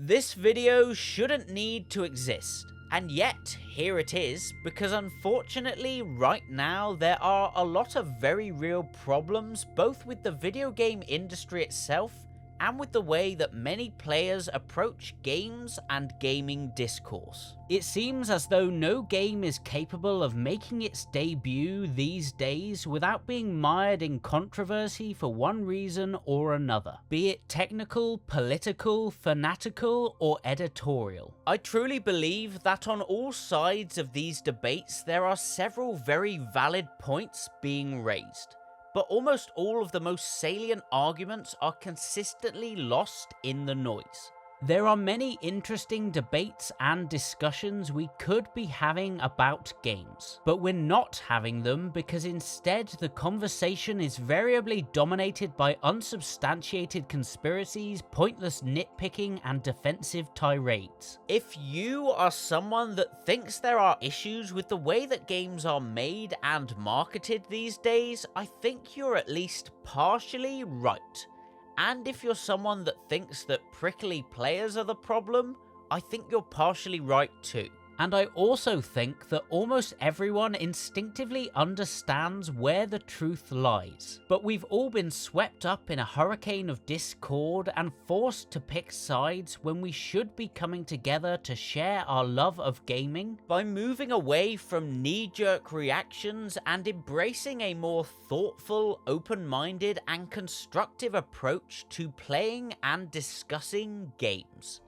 This video shouldn't need to exist, and yet here it is, because unfortunately right now there are a lot of very real problems both with the video game industry itself and with the way that many players approach games and gaming discourse. It seems as though no game is capable of making its debut these days without being mired in controversy for one reason or another, be it technical, political, fanatical, or editorial. I truly believe that on all sides of these debates there are several very valid points being raised, but almost all of the most salient arguments are consistently lost in the noise. There are many interesting debates and discussions we could be having about games, but we're not having them because instead the conversation is variably dominated by unsubstantiated conspiracies, pointless nitpicking, and defensive tirades. If you are someone that thinks there are issues with the way that games are made and marketed these days, I think you're at least partially right. And if you're someone that thinks that prickly players are the problem, I think you're partially right too. And I also think that almost everyone instinctively understands where the truth lies. But we've all been swept up in a hurricane of discord and forced to pick sides when we should be coming together to share our love of gaming by moving away from knee-jerk reactions and embracing a more thoughtful, open-minded, and constructive approach to playing and discussing games.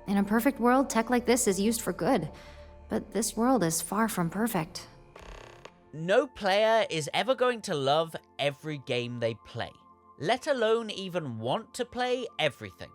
In a perfect world, tech like this is used for good. But this world is far from perfect. No player is ever going to love every game they play, let alone even want to play everything.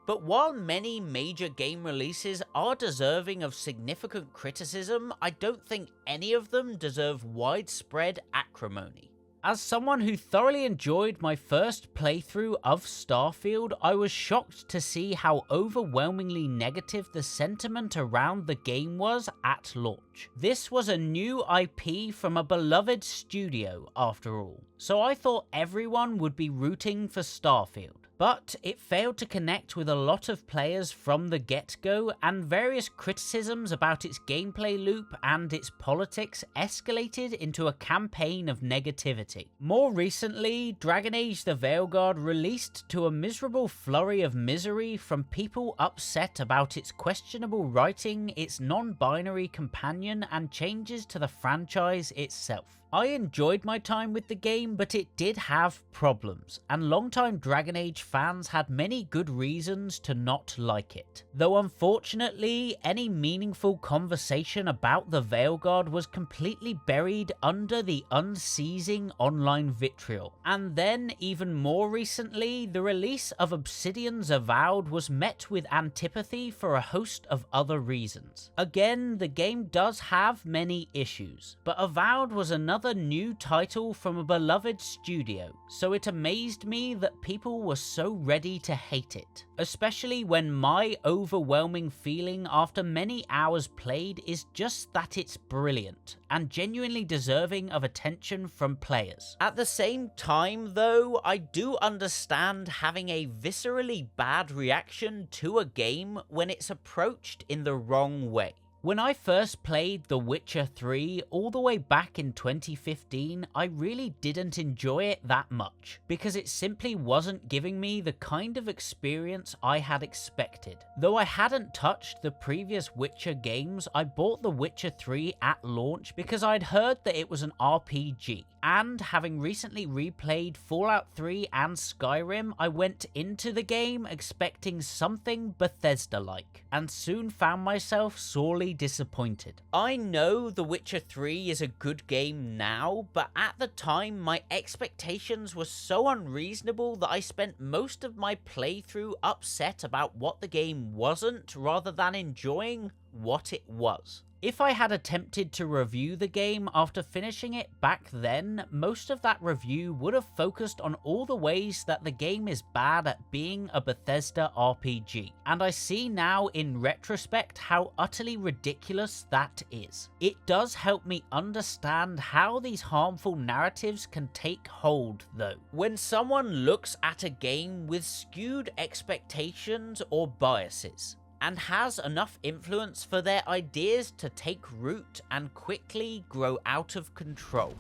But while many major game releases are deserving of significant criticism, I don't think any of them deserve widespread acrimony. As someone who thoroughly enjoyed my first playthrough of Starfield, I was shocked to see how overwhelmingly negative the sentiment around the game was at launch. This was a new IP from a beloved studio, after all, so I thought everyone would be rooting for Starfield. But it failed to connect with a lot of players from the get-go, and various criticisms about its gameplay loop and its politics escalated into a campaign of negativity. More recently, Dragon Age the Veilguard released to a miserable flurry of misery from people upset about its questionable writing, its non-binary companion, and changes to the franchise itself. I enjoyed my time with the game, but it did have problems, and longtime Dragon Age fans had many good reasons to not like it. Though unfortunately, any meaningful conversation about the Veilguard was completely buried under the unceasing online vitriol. And then, even more recently, the release of Obsidian's Avowed was met with antipathy for a host of other reasons. Again, the game does have many issues, but Avowed was another new title from a beloved studio, so it amazed me that people were so ready to hate it, especially when my overwhelming feeling after many hours played is just that it's brilliant and genuinely deserving of attention from players. At the same time though, I do understand having a viscerally bad reaction to a game when it's approached in the wrong way. When I first played The Witcher 3 all the way back in 2015, I really didn't enjoy it that much, because it simply wasn't giving me the kind of experience I had expected. Though I hadn't touched the previous Witcher games, I bought The Witcher 3 at launch because I'd heard that it was an RPG, and having recently replayed Fallout 3 and Skyrim, I went into the game expecting something Bethesda-like, and soon found myself sorely disappointed. I know The Witcher 3 is a good game now, but at the time my expectations were so unreasonable that I spent most of my playthrough upset about what the game wasn't rather than enjoying what it was. If I had attempted to review the game after finishing it back then, most of that review would have focused on all the ways that the game is bad at being a Bethesda RPG, and I see now in retrospect how utterly ridiculous that is. It does help me understand how these harmful narratives can take hold though. When someone looks at a game with skewed expectations or biases, and has enough influence for their ideas to take root and quickly grow out of control.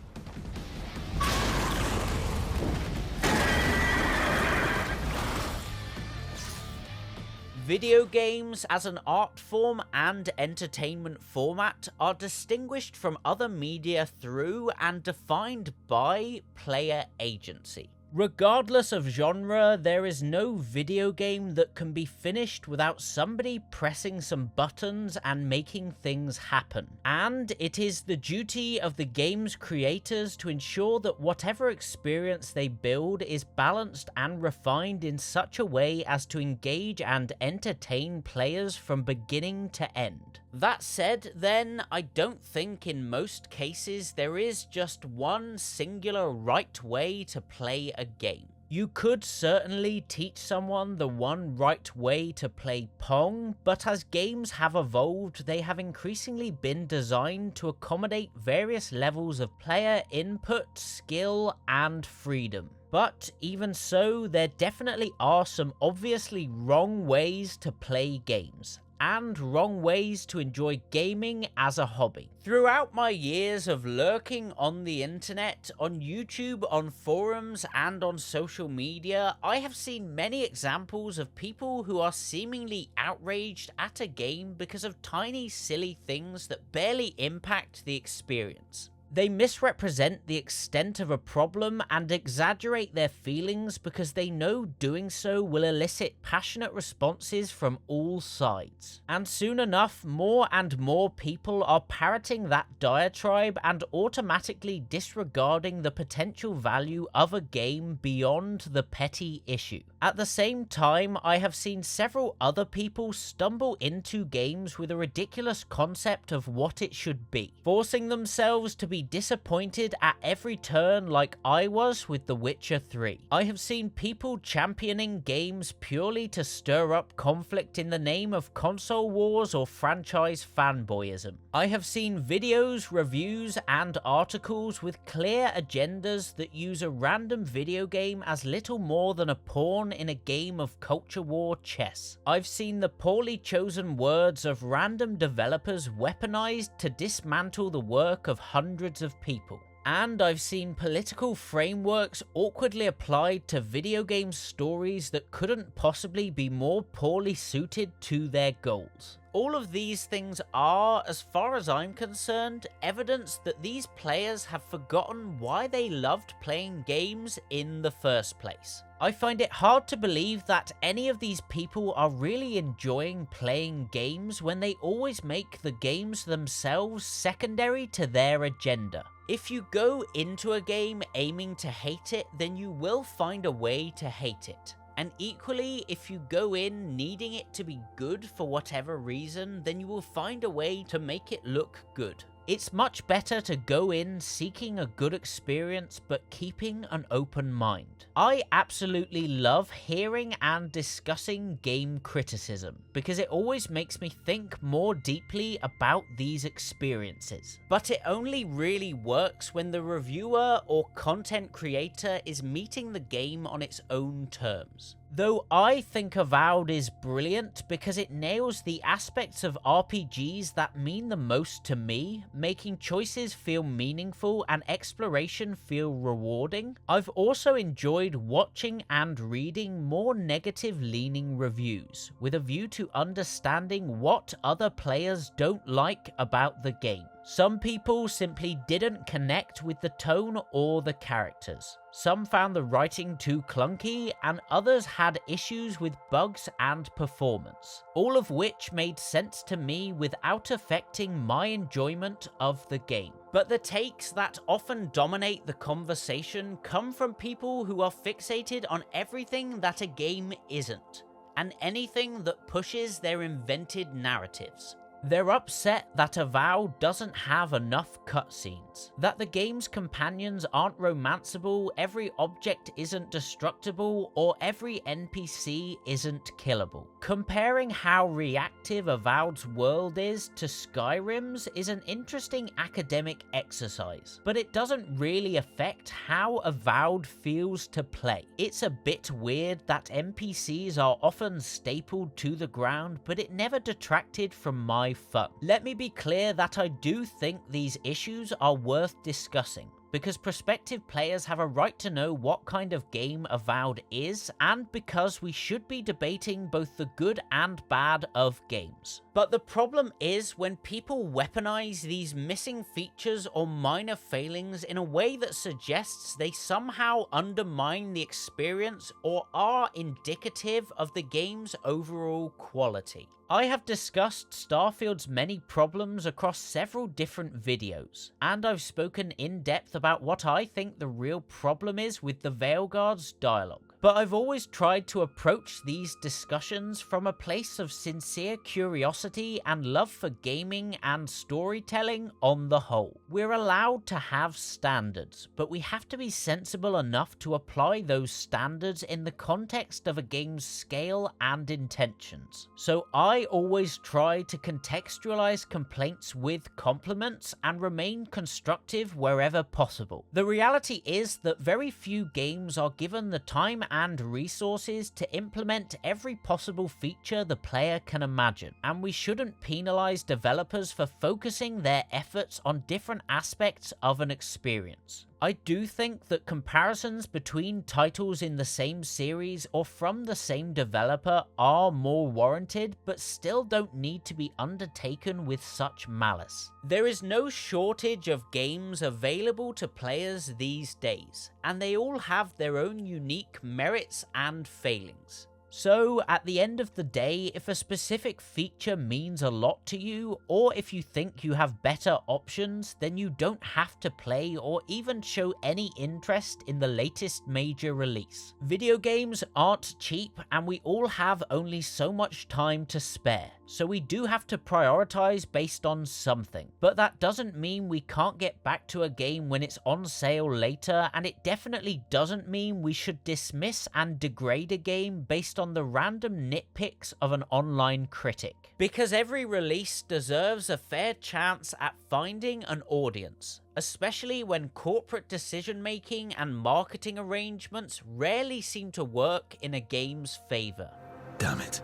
Video games as an art form and entertainment format are distinguished from other media through and defined by player agency. Regardless of genre, there is no video game that can be finished without somebody pressing some buttons and making things happen. And it is the duty of the game's creators to ensure that whatever experience they build is balanced and refined in such a way as to engage and entertain players from beginning to end. That said, then, I don't think in most cases there is just one singular right way to play a game. You could certainly teach someone the one right way to play Pong, but as games have evolved, they have increasingly been designed to accommodate various levels of player input, skill, and freedom. But even so, there definitely are some obviously wrong ways to play games, and wrong ways to enjoy gaming as a hobby. Throughout my years of lurking on the internet, on YouTube, on forums, and on social media, I have seen many examples of people who are seemingly outraged at a game because of tiny, silly things that barely impact the experience. They misrepresent the extent of a problem and exaggerate their feelings because they know doing so will elicit passionate responses from all sides. And soon enough, more and more people are parroting that diatribe and automatically disregarding the potential value of a game beyond the petty issue. At the same time, I have seen several other people stumble into games with a ridiculous concept of what it should be, forcing themselves to be disappointed at every turn like I was with The Witcher 3. I have seen people championing games purely to stir up conflict in the name of console wars or franchise fanboyism. I have seen videos, reviews, and articles with clear agendas that use a random video game as little more than a pawn in a game of culture war chess. I've seen the poorly chosen words of random developers weaponized to dismantle the work of hundreds of people. And I've seen political frameworks awkwardly applied to video game stories that couldn't possibly be more poorly suited to their goals. All of these things are, as far as I'm concerned, evidence that these players have forgotten why they loved playing games in the first place. I find it hard to believe that any of these people are really enjoying playing games when they always make the games themselves secondary to their agenda. If you go into a game aiming to hate it, then you will find a way to hate it. And equally, if you go in needing it to be good for whatever reason, then you will find a way to make it look good. It's much better to go in seeking a good experience but keeping an open mind. I absolutely love hearing and discussing game criticism because it always makes me think more deeply about these experiences. But it only really works when the reviewer or content creator is meeting the game on its own terms. Though I think Avowed is brilliant because it nails the aspects of RPGs that mean the most to me, making choices feel meaningful and exploration feel rewarding, I've also enjoyed watching and reading more negative-leaning reviews, with a view to understanding what other players don't like about the game. Some people simply didn't connect with the tone or the characters. Some found the writing too clunky, and others had issues with bugs and performance, all of which made sense to me without affecting my enjoyment of the game. But the takes that often dominate the conversation come from people who are fixated on everything that a game isn't, and anything that pushes their invented narratives. They're upset that Avowed doesn't have enough cutscenes, that the game's companions aren't romanceable, every object isn't destructible, or every NPC isn't killable. Comparing how reactive Avowed's world is to Skyrim's is an interesting academic exercise, but it doesn't really affect how Avowed feels to play. It's a bit weird that NPCs are often stapled to the ground, but it never detracted from my fun. Let me be clear that I do think these issues are worth discussing, because prospective players have a right to know what kind of game Avowed is, and because we should be debating both the good and bad of games. But the problem is when people weaponize these missing features or minor failings in a way that suggests they somehow undermine the experience or are indicative of the game's overall quality. I have discussed Starfield's many problems across several different videos, and I've spoken in depth about what I think the real problem is with the Veilguard's dialogue. But I've always tried to approach these discussions from a place of sincere curiosity and love for gaming and storytelling on the whole. We're allowed to have standards, but we have to be sensible enough to apply those standards in the context of a game's scale and intentions. So I always try to contextualize complaints with compliments and remain constructive wherever possible. The reality is that very few games are given the time and resources to implement every possible feature the player can imagine, and we shouldn't penalize developers for focusing their efforts on different aspects of an experience. I do think that comparisons between titles in the same series or from the same developer are more warranted, but still don't need to be undertaken with such malice. There is no shortage of games available to players these days, and they all have their own unique merits and failings. So, at the end of the day, if a specific feature means a lot to you, or if you think you have better options, then you don't have to play or even show any interest in the latest major release. Video games aren't cheap, and we all have only so much time to spare, so we do have to prioritize based on something. But that doesn't mean we can't get back to a game when it's on sale later, and it definitely doesn't mean we should dismiss and degrade a game based on the random nitpicks of an online critic. Because every release deserves a fair chance at finding an audience, especially when corporate decision-making and marketing arrangements rarely seem to work in a game's favor. Damn it.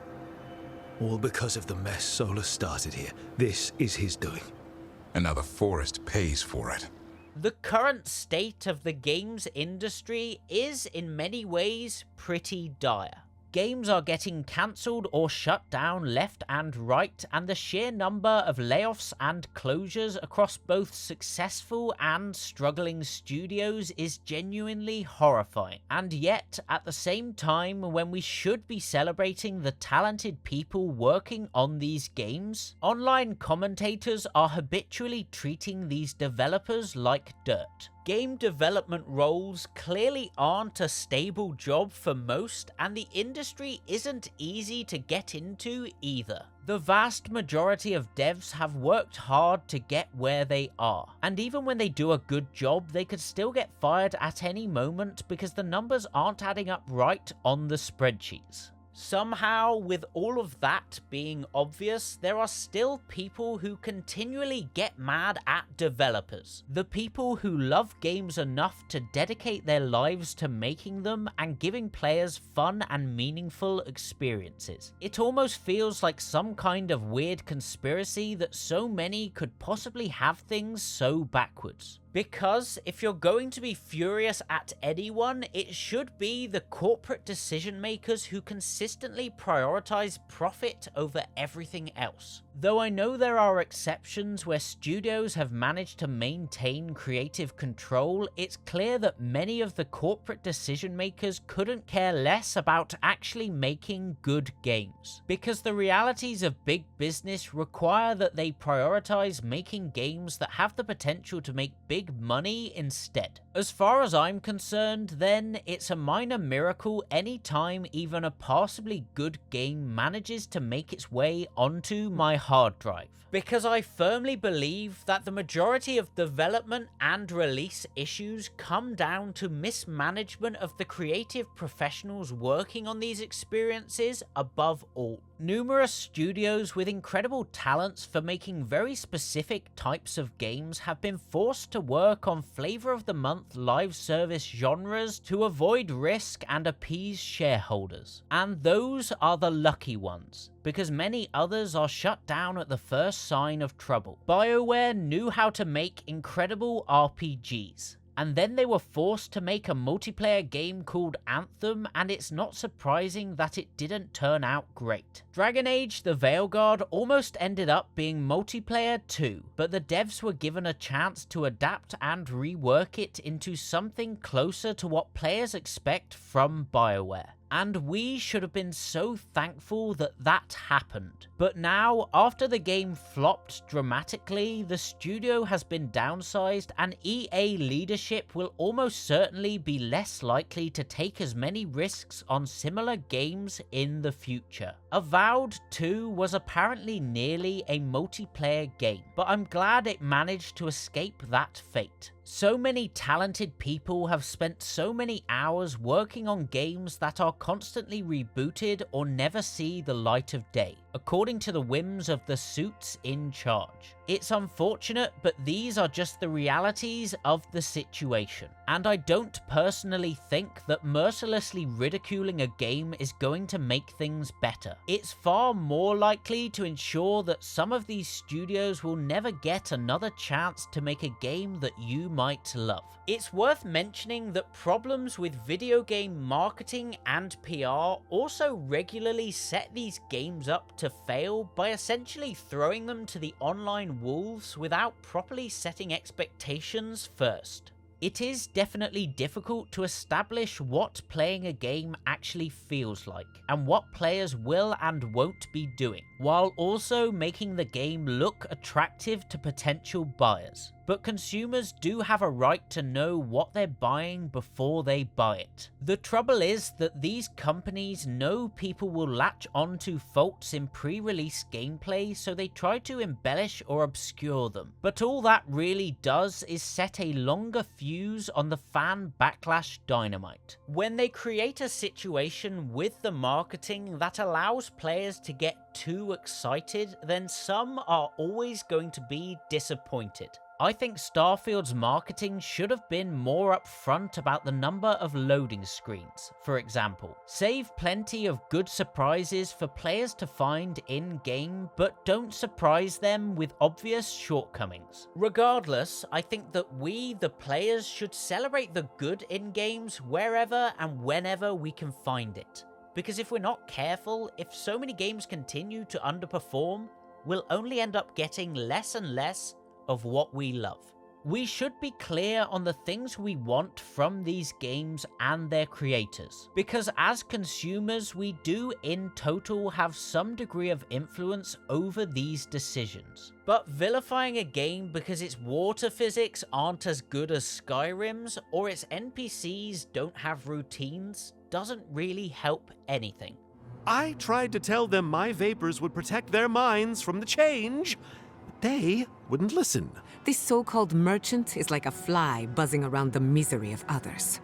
All because of the mess Solus started here. This is his doing. And now the forest pays for it. The current state of the games industry is in many ways pretty dire. Games are getting cancelled or shut down left and right, and the sheer number of layoffs and closures across both successful and struggling studios is genuinely horrifying. And yet, at the same time, when we should be celebrating the talented people working on these games, online commentators are habitually treating these developers like dirt. Game development roles clearly aren't a stable job for most, and the industry isn't easy to get into either. The vast majority of devs have worked hard to get where they are, and even when they do a good job, they could still get fired at any moment because the numbers aren't adding up right on the spreadsheets. Somehow, with all of that being obvious, there are still people who continually get mad at developers. The people who love games enough to dedicate their lives to making them and giving players fun and meaningful experiences. It almost feels like some kind of weird conspiracy that so many could possibly have things so backwards. Because if you're going to be furious at anyone, it should be the corporate decision makers who consistently prioritize profit over everything else. Though I know there are exceptions where studios have managed to maintain creative control, it's clear that many of the corporate decision makers couldn't care less about actually making good games. Because the realities of big business require that they prioritize making games that have the potential to make big big money instead. As far as I'm concerned, then, it's a minor miracle any time even a passably good game manages to make its way onto my hard drive. Because I firmly believe that the majority of development and release issues come down to mismanagement of the creative professionals working on these experiences above all. Numerous studios with incredible talents for making very specific types of games have been forced to work on flavor of the month live service genres to avoid risk and appease shareholders. And those are the lucky ones, because many others are shut down at the first sign of trouble. BioWare knew how to make incredible RPGs, and then they were forced to make a multiplayer game called Anthem, and it's not surprising that it didn't turn out great. Dragon Age: The Veilguard almost ended up being multiplayer too, but the devs were given a chance to adapt and rework it into something closer to what players expect from BioWare. And we should have been so thankful that that happened. But now, after the game flopped dramatically, the studio has been downsized, and EA leadership will almost certainly be less likely to take as many risks on similar games in the future. Avowed 2 was apparently nearly a multiplayer game, but I'm glad it managed to escape that fate. So many talented people have spent so many hours working on games that are constantly rebooted or never see the light of day, according to the whims of the suits in charge. It's unfortunate, but these are just the realities of the situation. And I don't personally think that mercilessly ridiculing a game is going to make things better. It's far more likely to ensure that some of these studios will never get another chance to make a game that you might love. It's worth mentioning that problems with video game marketing and PR also regularly set these games up to fail by essentially throwing them to the online wolves without properly setting expectations first. It is definitely difficult to establish what playing a game actually feels like, and what players will and won't be doing, while also making the game look attractive to potential buyers. But consumers do have a right to know what they're buying before they buy it. The trouble is that these companies know people will latch onto faults in pre-release gameplay, so they try to embellish or obscure them. But all that really does is set a longer fuse on the fan backlash dynamite. When they create a situation with the marketing that allows players to get too excited, then some are always going to be disappointed. I think Starfield's marketing should have been more upfront about the number of loading screens, for example. Save plenty of good surprises for players to find in-game, but don't surprise them with obvious shortcomings. Regardless, I think that we, the players, should celebrate the good in games wherever and whenever we can find it. Because if we're not careful, if so many games continue to underperform, we'll only end up getting less and less of what we love. We should be clear on the things we want from these games and their creators, because as consumers we do in total have some degree of influence over these decisions. But vilifying a game because its water physics aren't as good as Skyrim's, or its NPCs don't have routines, doesn't really help anything. I tried to tell them my vapors would protect their minds from the change. They wouldn't listen. This so-called merchant is like a fly buzzing around the misery of others.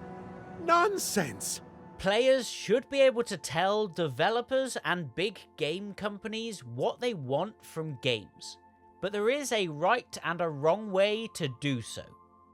Nonsense! Players should be able to tell developers and big game companies what they want from games, but there is a right and a wrong way to do so.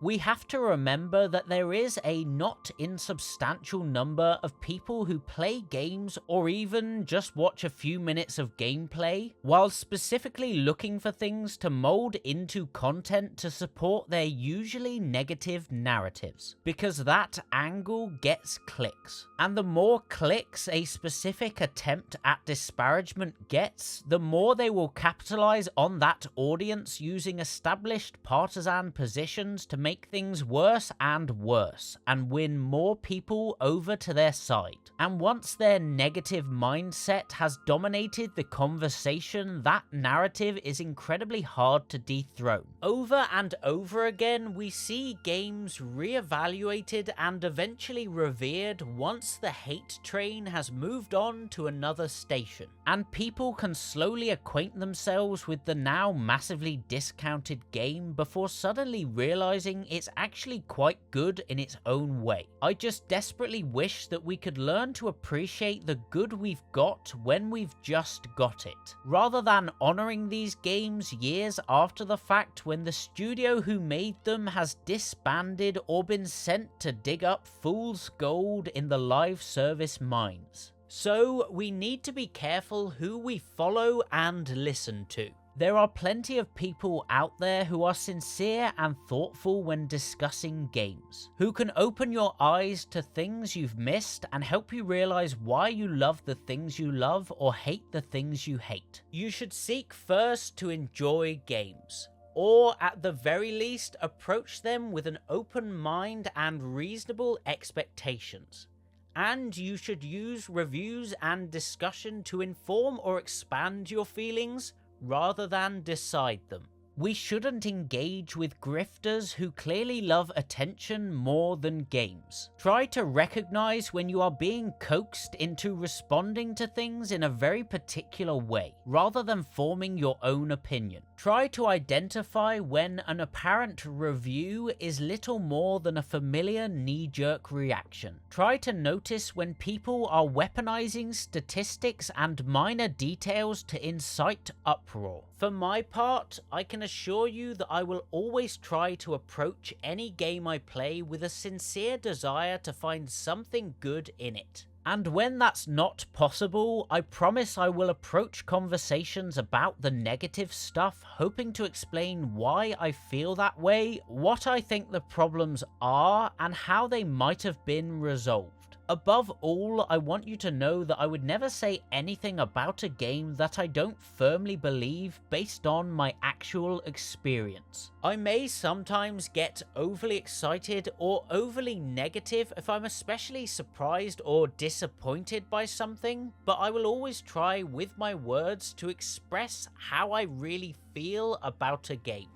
We have to remember that there is a not insubstantial number of people who play games or even just watch a few minutes of gameplay while specifically looking for things to mold into content to support their usually negative narratives, because that angle gets clicks. And the more clicks a specific attempt at disparagement gets, the more they will capitalize on that audience using established partisan positions to make things worse and worse and win more people over to their side. And once their negative mindset has dominated the conversation, that narrative is incredibly hard to dethrone. Over and over again, we see games re-evaluated and eventually revered once the hate train has moved on to another station, and people can slowly acquaint themselves with the now massively discounted game before suddenly realizing it's actually quite good in its own way. I just desperately wish that we could learn to appreciate the good we've got when we've just got it, rather than honoring these games years after the fact when the studio who made them has disbanded or been sent to dig up fool's gold in the live service mines. So we need to be careful who we follow and listen to. There are plenty of people out there who are sincere and thoughtful when discussing games, who can open your eyes to things you've missed and help you realize why you love the things you love or hate the things you hate. You should seek first to enjoy games, or at the very least approach them with an open mind and reasonable expectations. And you should use reviews and discussion to inform or expand your feelings, rather than decide them. We shouldn't engage with grifters who clearly love attention more than games. Try to recognize when you are being coaxed into responding to things in a very particular way, rather than forming your own opinion. Try to identify when an apparent review is little more than a familiar knee-jerk reaction. Try to notice when people are weaponizing statistics and minor details to incite uproar. For my part, I can assure you that I will always try to approach any game I play with a sincere desire to find something good in it. And when that's not possible, I promise I will approach conversations about the negative stuff, hoping to explain why I feel that way, what I think the problems are, and how they might have been resolved. Above all, I want you to know that I would never say anything about a game that I don't firmly believe based on my actual experience. I may sometimes get overly excited or overly negative if I'm especially surprised or disappointed by something, but I will always try with my words to express how I really feel about a game.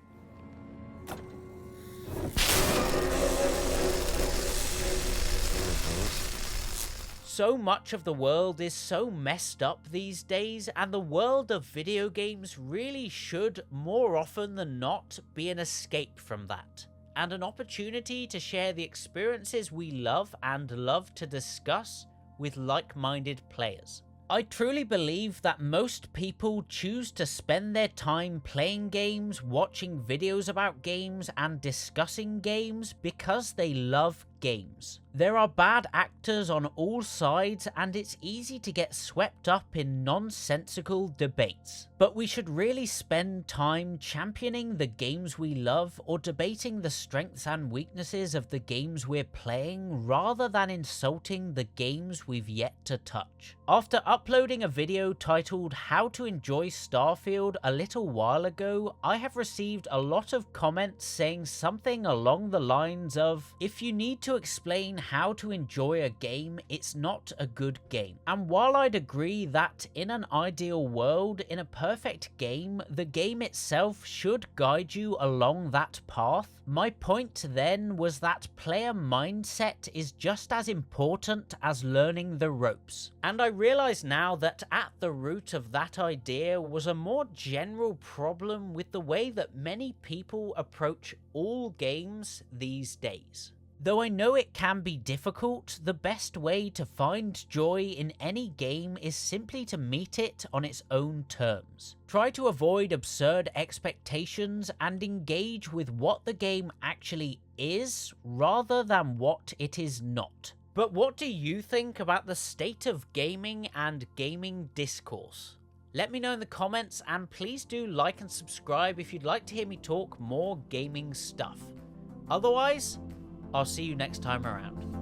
So much of the world is so messed up these days, and the world of video games really should, more often than not, be an escape from that, and an opportunity to share the experiences we love and love to discuss with like-minded players. I truly believe that most people choose to spend their time playing games, watching videos about games, and discussing games because they love games. There are bad actors on all sides, and it's easy to get swept up in nonsensical debates. But we should really spend time championing the games we love or debating the strengths and weaknesses of the games we're playing, rather than insulting the games we've yet to touch. After uploading a video titled How to Enjoy Starfield a little while ago, I have received a lot of comments saying something along the lines of, if you need to explain how to enjoy a game, it's not a good game. And while I'd agree that in an ideal world, in a perfect game, the game itself should guide you along that path, my point then was that player mindset is just as important as learning the ropes. And I realize now that at the root of that idea was a more general problem with the way that many people approach all games these days. Though I know it can be difficult, the best way to find joy in any game is simply to meet it on its own terms. Try to avoid absurd expectations and engage with what the game actually is, rather than what it is not. But what do you think about the state of gaming and gaming discourse? Let me know in the comments, and please do like and subscribe if you'd like to hear me talk more gaming stuff. Otherwise, I'll see you next time around.